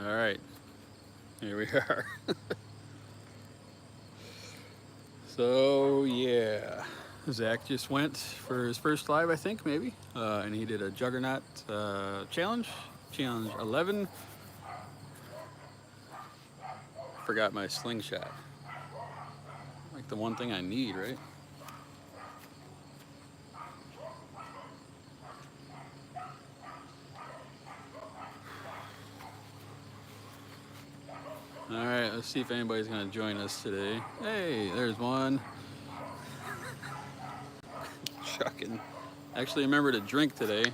All right, here we are. So yeah, Zach just went for his first live, I think maybe, and he did a juggernaut challenge, challenge 11. Forgot my slingshot, like the one thing I need, right? All right, let's see if anybody's gonna join us today. Hey, there's one. Chucking. Actually, remember to drink today.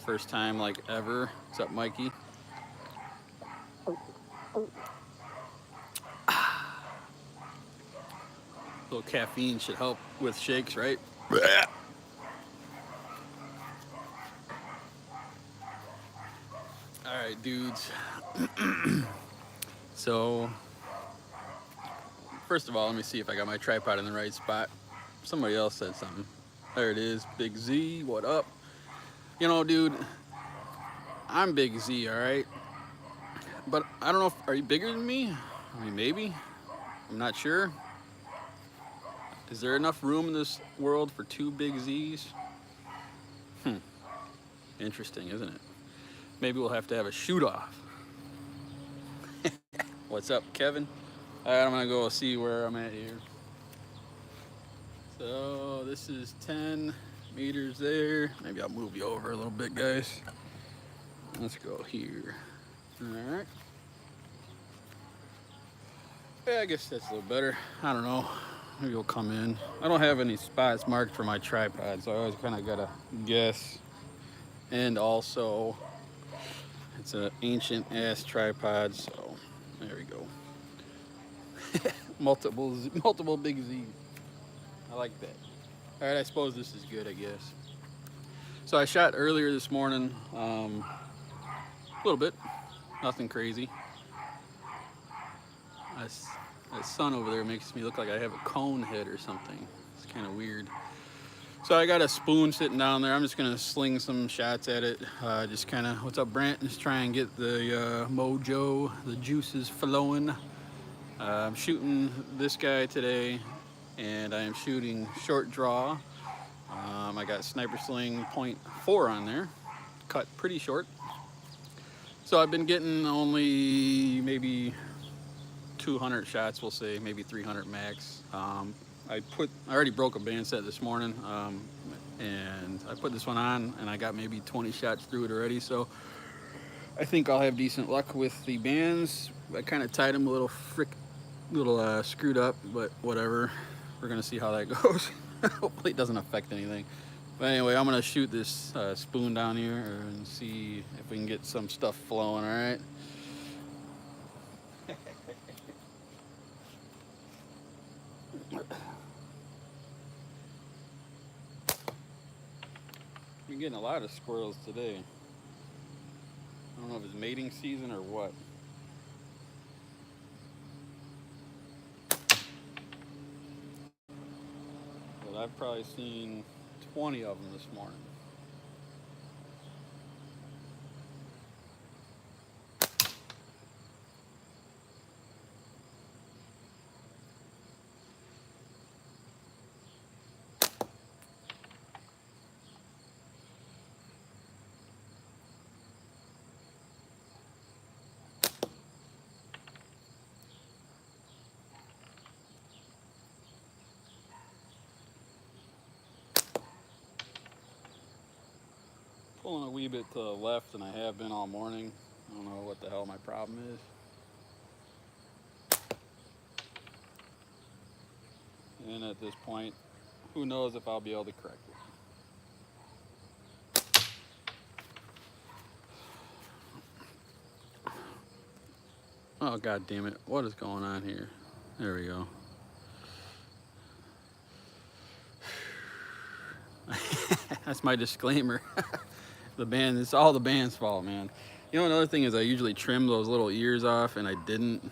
First time like ever. What's up, Mikey? A little caffeine should help with shakes, right? All right, dudes. So, first of all, let me see if I got my tripod in the right spot. Somebody else said something. There it is. Big Z, what up? You know, dude, I'm Big Z, all right? But I don't know if, are you bigger than me? I mean, maybe. I'm not sure. Is there enough room in this world for two Big Z's? Hmm. Interesting, isn't it? Maybe we'll have to have a shoot off. What's up, Kevin? All right, I'm gonna go see where I'm at here. So this is 10 meters there. Maybe I'll move you over a little bit, guys. Let's go here. All right. Yeah, I guess that's a little better. I don't know. Maybe we'll come in. I don't have any spots marked for my tripod, so I always kind of gotta guess. And also, it's an ancient ass tripod, so there we go. multiple big Z's. I like that. All right, I suppose this is good, I guess. So I shot earlier this morning, a little bit, nothing crazy. That sun over there makes me look like I have a cone head or something. It's kind of weird. So I got a spoon sitting down there. I'm just gonna sling some shots at it. Just kind of, what's up, Brant? Just try and get the mojo, the juices flowing. I'm shooting this guy today, and I am shooting short draw. I got sniper sling .4 on there, cut pretty short. So I've been getting only maybe 200 shots, we'll say, maybe 300 max. I already broke a band set this morning, and I put this one on, and I got maybe 20 shots through it already. So I think I'll have decent luck with the bands. I kind of tied them a little screwed up, but whatever. We're gonna see how that goes. Hopefully it doesn't affect anything. But anyway, I'm gonna shoot this spoon down here and see if we can get some stuff flowing. All right. We're getting a lot of squirrels today. I don't know if it's mating season or what. But I've probably seen 20 of them this morning. Pulling a wee bit to the left, and I have been all morning. I don't know what the hell my problem is. And at this point, who knows if I'll be able to correct it. Oh, god damn it. What is going on here? There we go. That's my disclaimer. It's all the band's fault, man. You know, another thing is I usually trim those little ears off, and I didn't.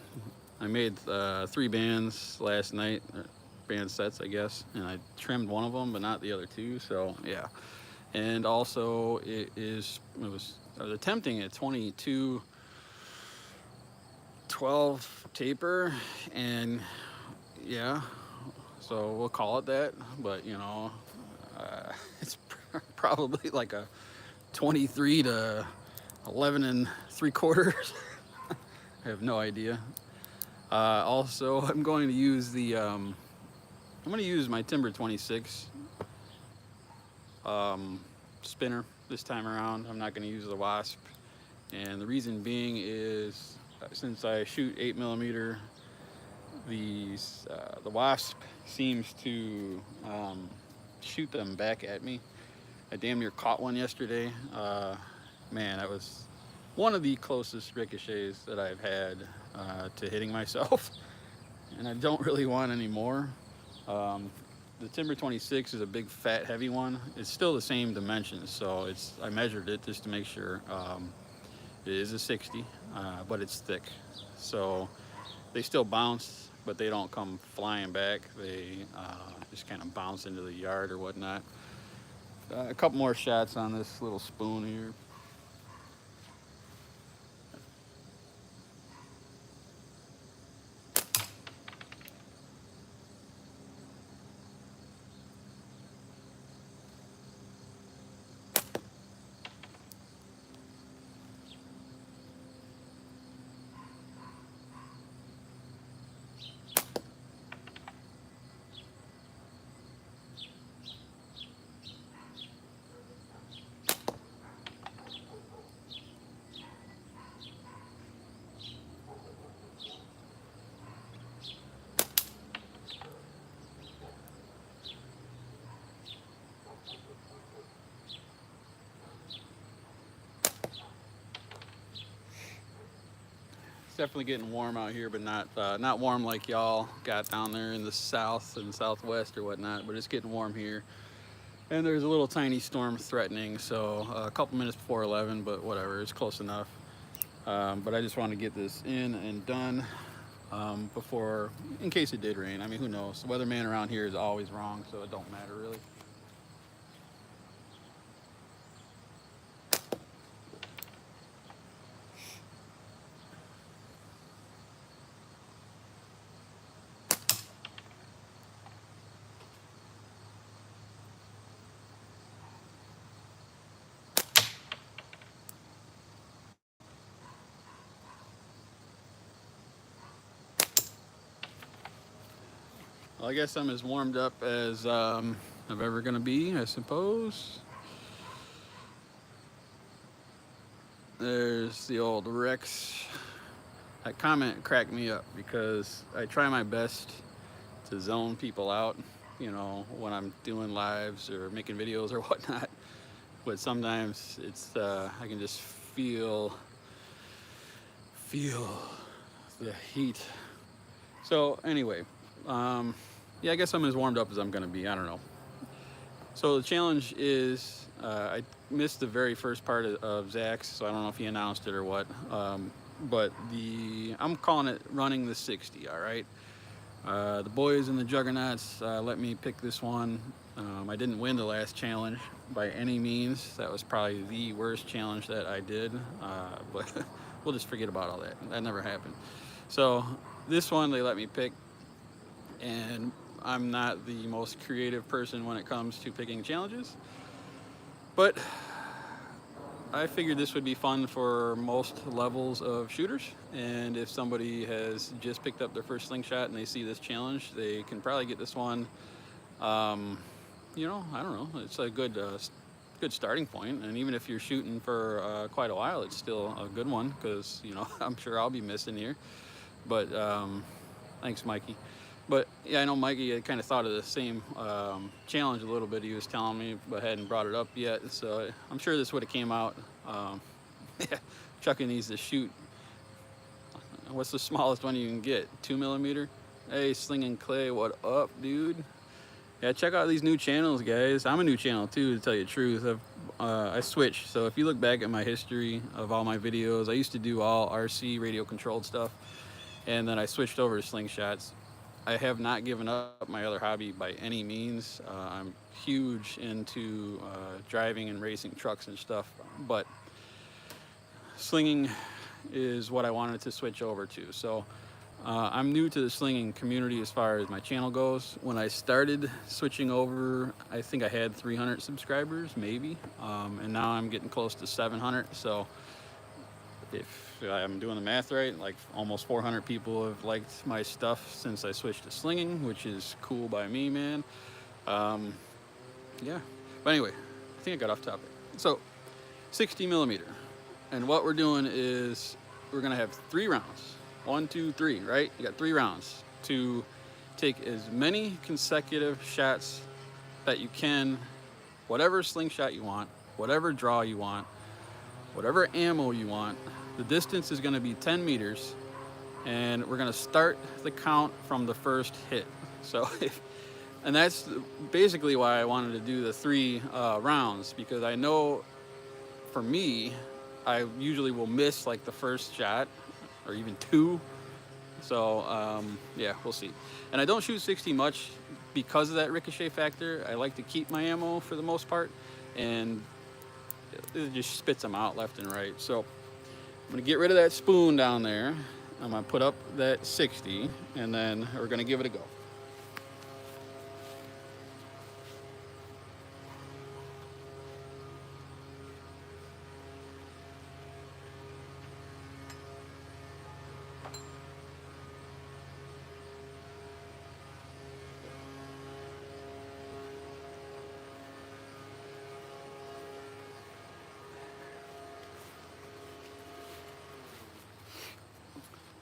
I made 3 bands last night, band sets, I guess, and I trimmed one of them, but not the other 2. So yeah. And also, I was attempting at 22 12 taper, and yeah, so we'll call it that. But you know, it's probably like a 23 to 11 and 3/4. I have no idea. Also, I'm going to use the I'm going to use my Timber 26 spinner this time around. I'm not going to use the Wasp, and the reason being is since I shoot 8mm, the Wasp seems to shoot them back at me. I damn near caught one yesterday. Man, that was one of the closest ricochets that I've had to hitting myself, and I don't really want any more. The Timber 26 is a big, fat, heavy one. It's still the same dimensions, so I measured it just to make sure. It is a 60, but it's thick, so they still bounce, but they don't come flying back. They just kind of bounce into the yard or whatnot. A couple more shots on this little spoon here. Definitely getting warm out here, but not warm like y'all got down there in the south and southwest or whatnot, but it's getting warm here. And there's a little tiny storm threatening, so a couple minutes before 11, but whatever, it's close enough. But I just want to get this in and done before, in case it did rain. I mean, who knows? The weatherman around here is always wrong, so it don't matter really. Well, I guess I'm as warmed up as I'm ever gonna be, I suppose. There's the old Rex. That comment cracked me up because I try my best to zone people out, you know, when I'm doing lives or making videos or whatnot. But sometimes it's I can just feel the heat. So anyway, yeah, I guess I'm as warmed up as I'm gonna be. I don't know. So the challenge is I missed the very first part of Zach's, so I don't know if he announced it or what. But I'm calling it running the 60. All right. The boys in the Juggernauts let me pick this one. I didn't win the last challenge by any means. That was probably the worst challenge that I did. But we'll just forget about all that. That never happened. So this one they let me pick, and I'm not the most creative person when it comes to picking challenges, but I figured this would be fun for most levels of shooters, and if somebody has just picked up their first slingshot and they see this challenge, they can probably get this one. You know, I don't know, it's a good starting point, and even if you're shooting for quite a while, it's still a good one, because, you know, I'm sure I'll be missing here. But thanks, Mikey. But yeah, I know Mikey kind of thought of the same challenge a little bit. He was telling me, but hadn't brought it up yet. So I'm sure this would have came out. Yeah, Chucky needs to shoot. What's the smallest one you can get? 2mm? Hey, Slinging Clay, what up, dude? Yeah, check out these new channels, guys. I'm a new channel too, to tell you the truth. I switched. So if you look back at my history of all my videos, I used to do all RC radio controlled stuff, and then I switched over to slingshots. I have not given up my other hobby by any means. I'm huge into driving and racing trucks and stuff, but slinging is what I wanted to switch over to. So I'm new to the slinging community as far as my channel goes. When I started switching over, I think I had 300 subscribers, maybe, and now I'm getting close to 700. So if I'm doing the math right, like almost 400 people have liked my stuff since I switched to slinging, which is cool by me, man. Yeah, but anyway, I think I got off topic. So 60 millimeter, and what we're doing is we're gonna have 3 rounds. 1, 2, 3, right? You got 3 rounds to take as many consecutive shots that you can, whatever slingshot you want, whatever draw you want, whatever ammo you want. The distance is going to be 10 meters, and we're going to start the count from the first hit. So, and that's basically why I wanted to do the 3 rounds, because I know for me, I usually will miss like the first shot or even 2. So yeah, we'll see. And I don't shoot 60 much because of that ricochet factor. I like to keep my ammo for the most part, and it just spits them out left and right. So I'm gonna get rid of that spoon down there. I'm gonna put up that 60, and then we're gonna give it a go.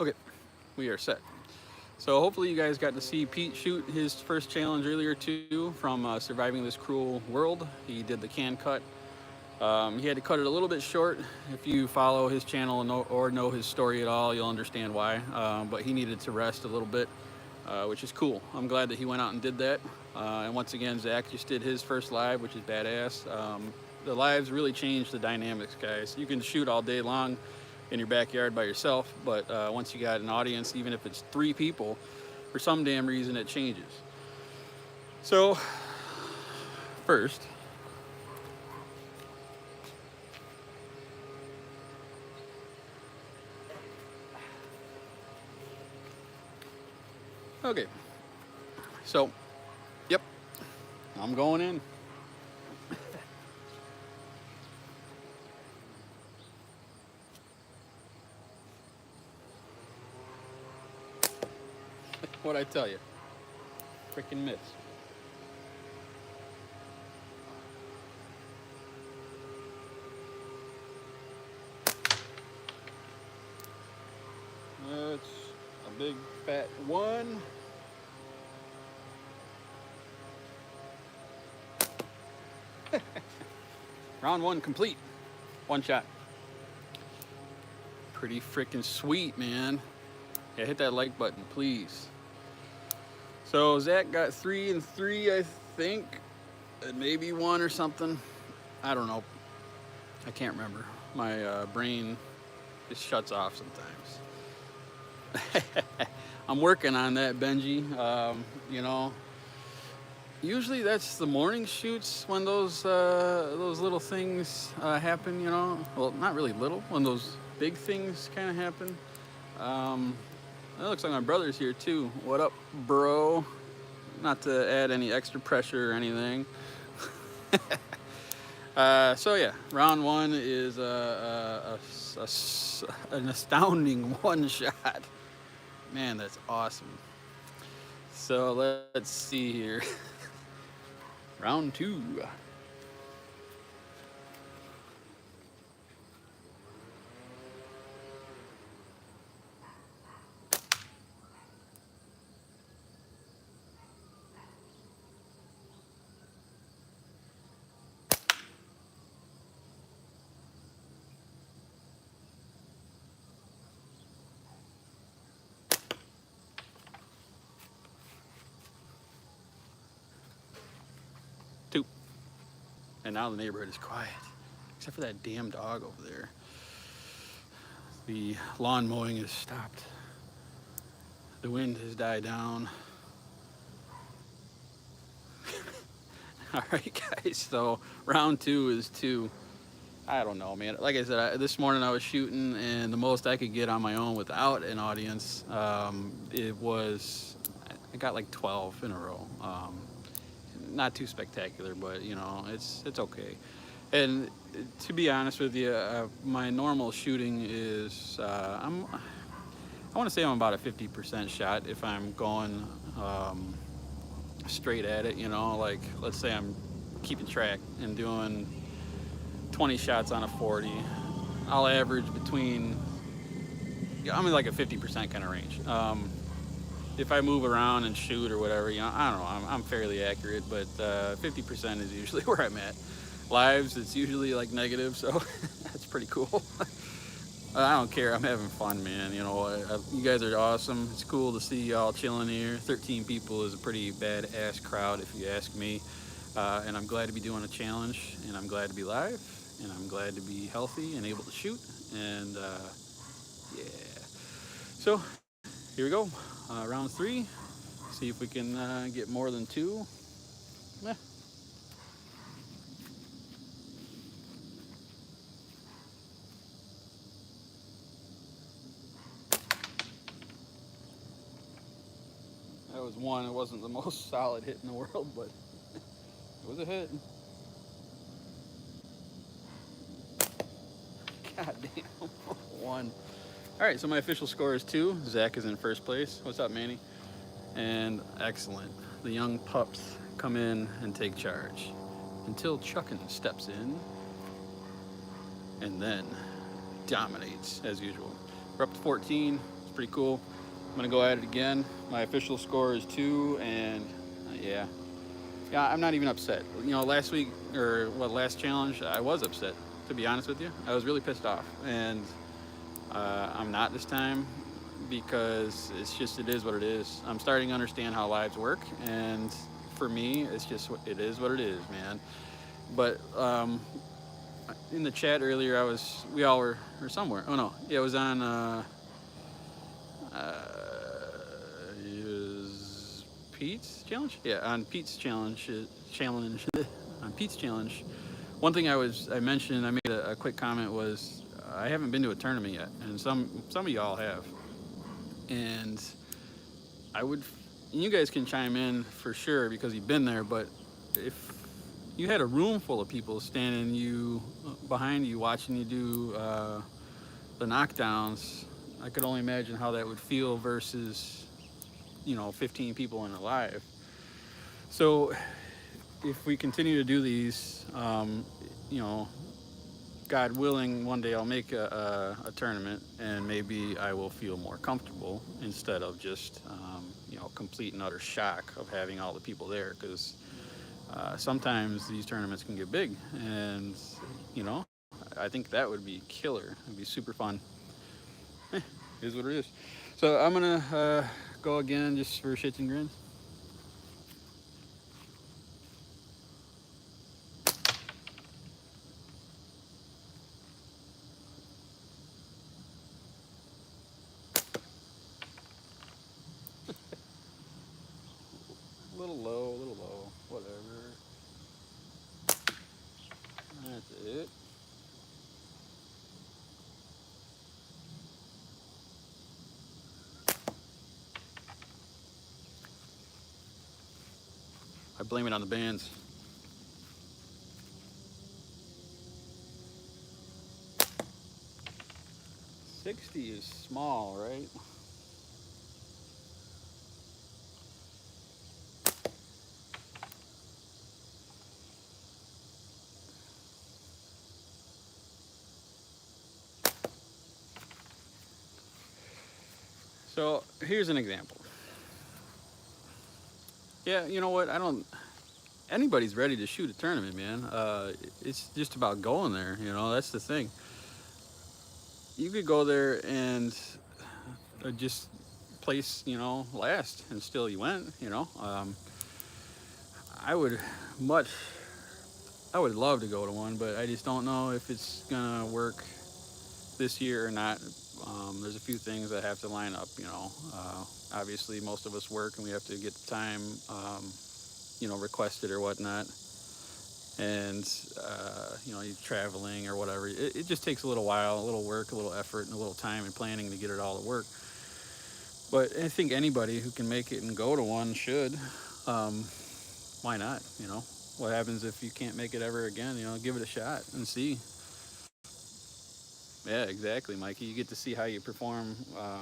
Okay, we are set. So hopefully you guys got to see Pete shoot his first challenge earlier too, from Surviving This Cruel World. He did the can cut. He had to cut it a little bit short. If you follow his channel or know his story at all, you'll understand why. But he needed to rest a little bit, which is cool. I'm glad that he went out and did that. And once again, Zach just did his first live, which is badass. The lives really changed the dynamics, guys. You can shoot all day long in your backyard by yourself, but once you got an audience, even if it's 3 people, for some damn reason it changes. So first, okay, so yep, I'm going in. What'd I tell you? Freaking miss. That's a big fat 1. Round 1 complete. 1 shot. Pretty freaking sweet, man. Yeah, hit that like button, please. So Zach got 3 and 3, I think, and maybe 1 or something. I don't know. I can't remember. My brain just shuts off sometimes. I'm working on that, Benji. You know, usually that's the morning shoots when those little things happen. You know, well, not really little, when those big things kind of happen. It looks like my brother's here too. What up, bro? Not to add any extra pressure or anything. So yeah, round 1 is an astounding 1 shot. Man, that's awesome. So let's see here. Round 2. And now the neighborhood is quiet, except for that damn dog over there. The lawn mowing has stopped. The wind has died down. All right, guys, so round 2 is 2. I don't know, man. Like I said, this morning I was shooting, and the most I could get on my own without an audience, it was, I got like 12 in a row. Not too spectacular, but you know, it's okay. And to be honest with you, my normal shooting is I want to say I'm about a 50% shot if I'm going straight at it. You know, like let's say I'm keeping track and doing 20 shots on a 40. I'll average between, yeah, I'm in like a 50% kind of range. If I move around and shoot or whatever, you know, I don't know, I'm fairly accurate, but 50% is usually where I'm at. Lives, it's usually like negative, so that's pretty cool. I don't care. I'm having fun, man. You know, you guys are awesome. It's cool to see y'all chilling here. 13 people is a pretty badass crowd, if you ask me. And I'm glad to be doing a challenge, and I'm glad to be live, and I'm glad to be healthy and able to shoot. And yeah. So here we go. Round 3. See if we can get more than 2. Eh. That was 1. It wasn't the most solid hit in the world, but it was a hit. God damn. 1. All right, so my official score is 2. Zach is in first place. What's up, Manny? And excellent. The young pups come in and take charge until Chuckin steps in and then dominates as usual. We're up to 14. It's pretty cool. I'm gonna go at it again. My official score is 2, and yeah, I'm not even upset. You know, last week or last challenge, I was upset. To be honest with you, I was really pissed off, and I'm not this time because it is what it is. I'm starting to understand how lives work, and for me, it is what it is, man. But in the chat earlier, we all were somewhere. Oh no, yeah, it was on. It was Pete's challenge. Yeah, on Pete's challenge. On Pete's challenge. One thing I mentioned, I made a quick comment was I haven't been to a tournament yet, and some of y'all have, and I would, and you guys can chime in for sure because you've been there, but if you had a room full of people standing behind you watching you do the knockdowns, I could only imagine how that would feel versus 15 people in a live. So if we continue to do these, God willing, one day I'll make a tournament, and maybe I will feel more comfortable instead of just complete and utter shock of having all the people there, because sometimes these tournaments can get big, and I think that would be killer. It'd be super fun. Is what it is. So I'm gonna go again just for shits and grins. A little low, whatever. That's it. I blame it on the bands. 60 is small, right? So here's an example. Yeah, you know what? Anybody's ready to shoot a tournament, man. It's just about going there, that's the thing. You could go there and just place, last, and still you went, I would much, I would love to go to one, but I just don't know if it's gonna work this year or not. There's a few things that have to line up, obviously most of us work and we have to get the time, requested or whatnot. and you know, you're traveling or whatever. It just takes a little while, a little work, a little effort, and a little time and planning to get it all to work. But I think anybody who can make it and go to one should. Um, why not? You know, what happens if you can't make it ever again? You know, give it a shot and see. Yeah, exactly, Mikey. You get to see how you perform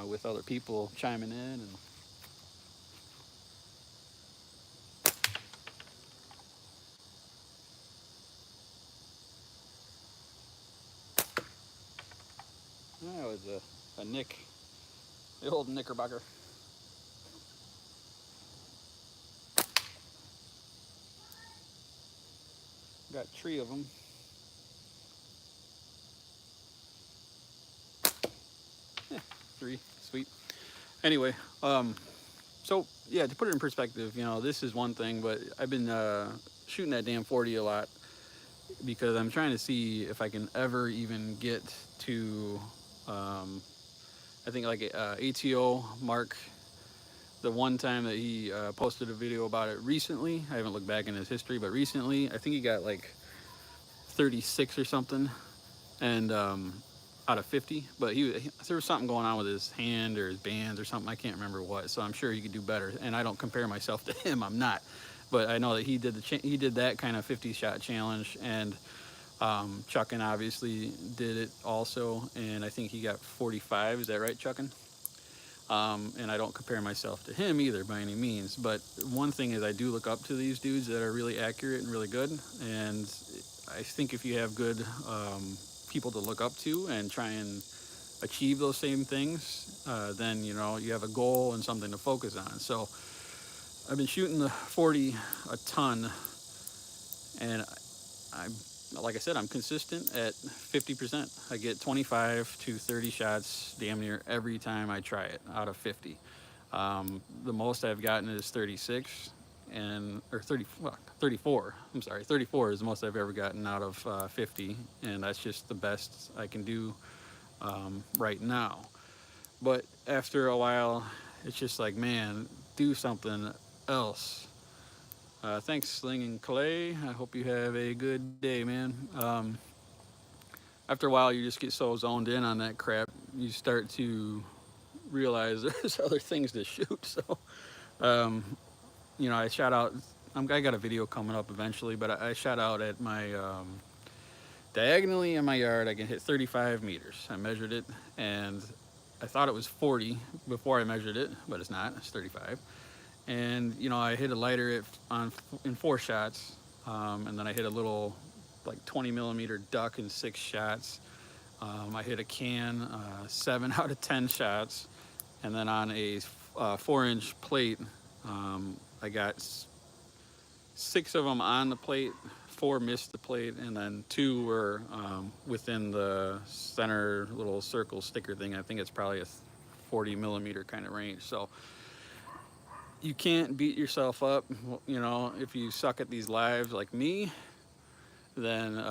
with other people chiming in, and that was a nick, the old knickerbocker. Got three of them. Yeah, three, sweet. Anyway, so yeah, to put it in perspective, you know, this is one thing, but I've been shooting that damn 40 a lot because I'm trying to see if I can ever even get to, um, I think like ATO Mark, the one time that he posted a video about it recently. I haven't looked back in his history, but recently I think he got like 36 or something, and out of 50. But there was something going on with his hand or his bands or something. I can't remember what. So I'm sure he could do better. And I don't compare myself to him. I'm not. But I know that he did that kind of 50 shot challenge, and Chuckin obviously did it also, and I think he got 45. Is that right, Chuckin? And I don't compare myself to him either by any means. But one thing is, I do look up to these dudes that are really accurate and really good. And I think if you have good people to look up to and try and achieve those same things, then you know you have a goal and something to focus on. So I've been shooting the 40 a ton, and I'm like I said, I'm consistent at 50%. I get 25 to 30 shots damn near every time I try it out of 50. The most I've gotten is 36 and or 30 well, 34. I'm sorry, 34 is the most I've ever gotten out of 50, and that's just the best I can do right now. But after a while, it's just like, man, do something else. Thanks, Sling and Clay. I hope you have a good day, man. After a while, you just get so zoned in on that crap, you start to realize there's other things to shoot. So, um, you know, I shout out. I got a video coming up eventually, but I shout out at my diagonally in my yard. I can hit 35 meters. I measured it, and I thought it was 40 before I measured it, but it's not. It's 35. And you know, I hit a lighter in 4 shots, and then I hit a little like 20 millimeter duck in 6 shots. I hit a can 7 out of 10 shots, and then on a 4-inch plate, I got 6 of them on the plate, 4 missed the plate, and then 2 were within the center little circle sticker thing. I think it's probably a 40 millimeter kind of range. So you can't beat yourself up. You know, if you suck at these lives like me, then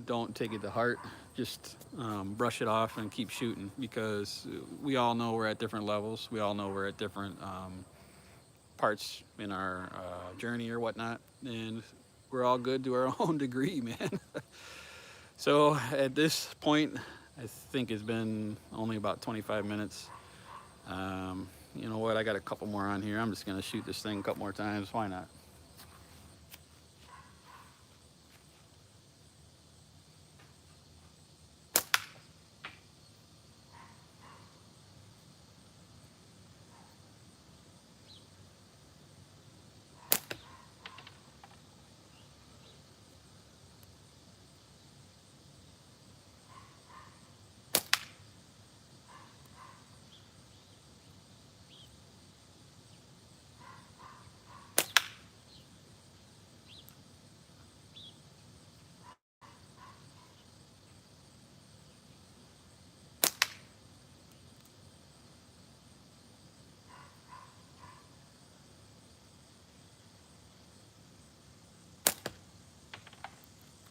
don't take it to heart. Just brush it off and keep shooting, because we all know we're at different levels. We all know we're at different parts in our journey or whatnot, and we're all good to our own degree, man. So at this point, I think it's been only about 25 minutes. You know what? I got a couple more on here. I'm just gonna shoot this thing a couple more times. Why not?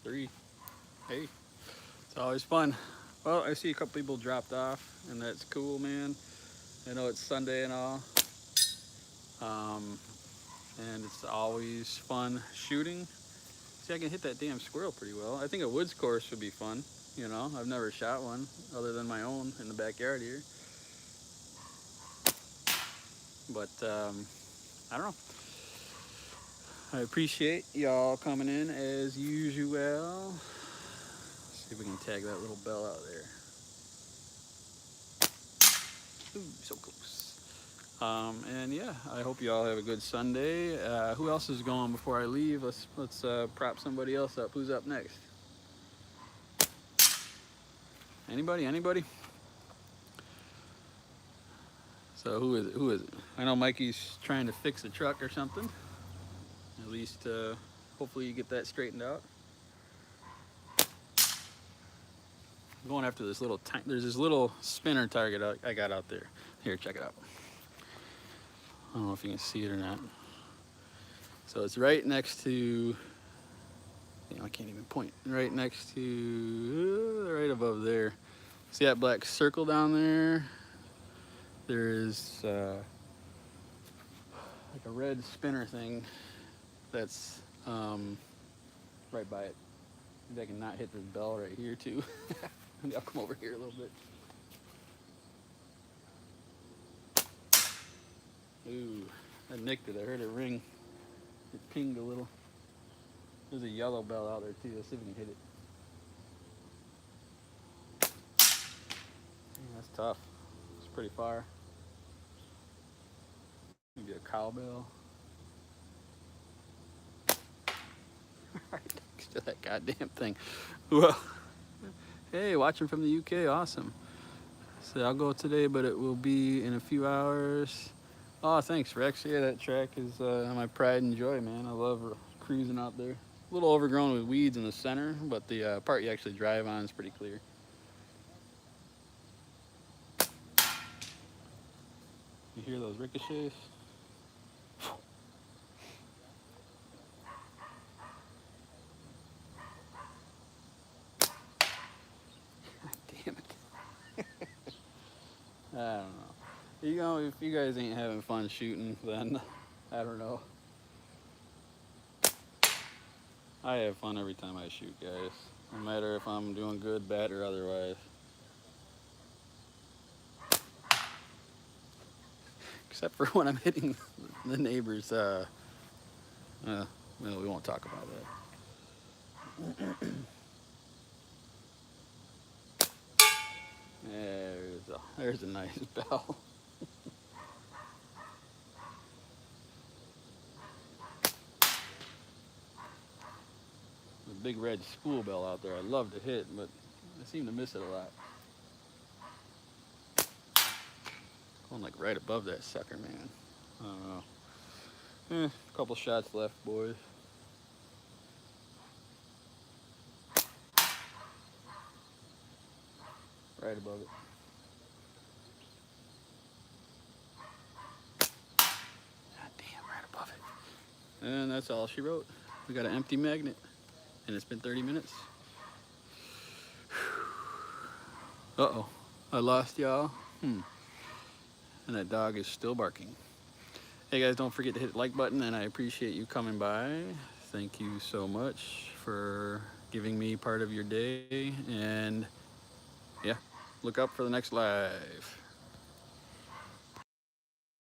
3. Hey, it's always fun. Well, I see a couple people dropped off, and that's cool, man. I know it's Sunday and all, um, and it's always fun shooting. See, I can hit that damn squirrel pretty well. I think a woods course would be fun. You know, I've never shot one other than my own in the backyard here. But I don't know. I appreciate y'all coming in as usual. Let's see if we can tag that little bell out there. Ooh, so close. And yeah, I hope you all have a good Sunday. Who else is going before I leave? Let's prop somebody else up. Who's up next? Anybody? Anybody? So who is it? Who is it? I know Mikey's trying to fix the truck or something. At least, hopefully you get that straightened out. I'm going after this little tank. There's this little spinner target I got out there. Here, check it out. I don't know if you can see it or not. So it's right next to, damn, I can't even point. Right next to, right above there. See that black circle down there? There is like a red spinner thing that's right by it. Maybe I can not hit this bell right here too. Maybe I'll come over here a little bit. Ooh, I nicked it. I heard it ring. It pinged a little. There's a yellow bell out there too. Let's see if we can hit it. That's tough. It's pretty far. Maybe a cowbell. Right next to that goddamn thing. Well, hey, watching from the UK, awesome. So I'll go today, but it will be in a few hours. Oh, thanks, Rex. Yeah, that track is my pride and joy, man. I love cruising out there. A little overgrown with weeds in the center, but the part you actually drive on is pretty clear. You hear those ricochets? Damn it. I don't know. You know, if you guys ain't having fun shooting, then I don't know. I have fun every time I shoot, guys. No matter if I'm doing good, bad, or otherwise. Except for when I'm hitting the neighbors. Well, we won't talk about that. There's a nice bell. The big red spool bell out there I love to hit, but I seem to miss it a lot. Going like right above that sucker, man. I don't know. A couple shots left, boys. Right above it. God damn, right above it. And that's all she wrote. We got an empty magnet. And it's been 30 minutes. Uh-oh. I lost y'all. And that dog is still barking. Hey guys, don't forget to hit the like button, and I appreciate you coming by. Thank you so much for giving me part of your day. And yeah, look up for the next live.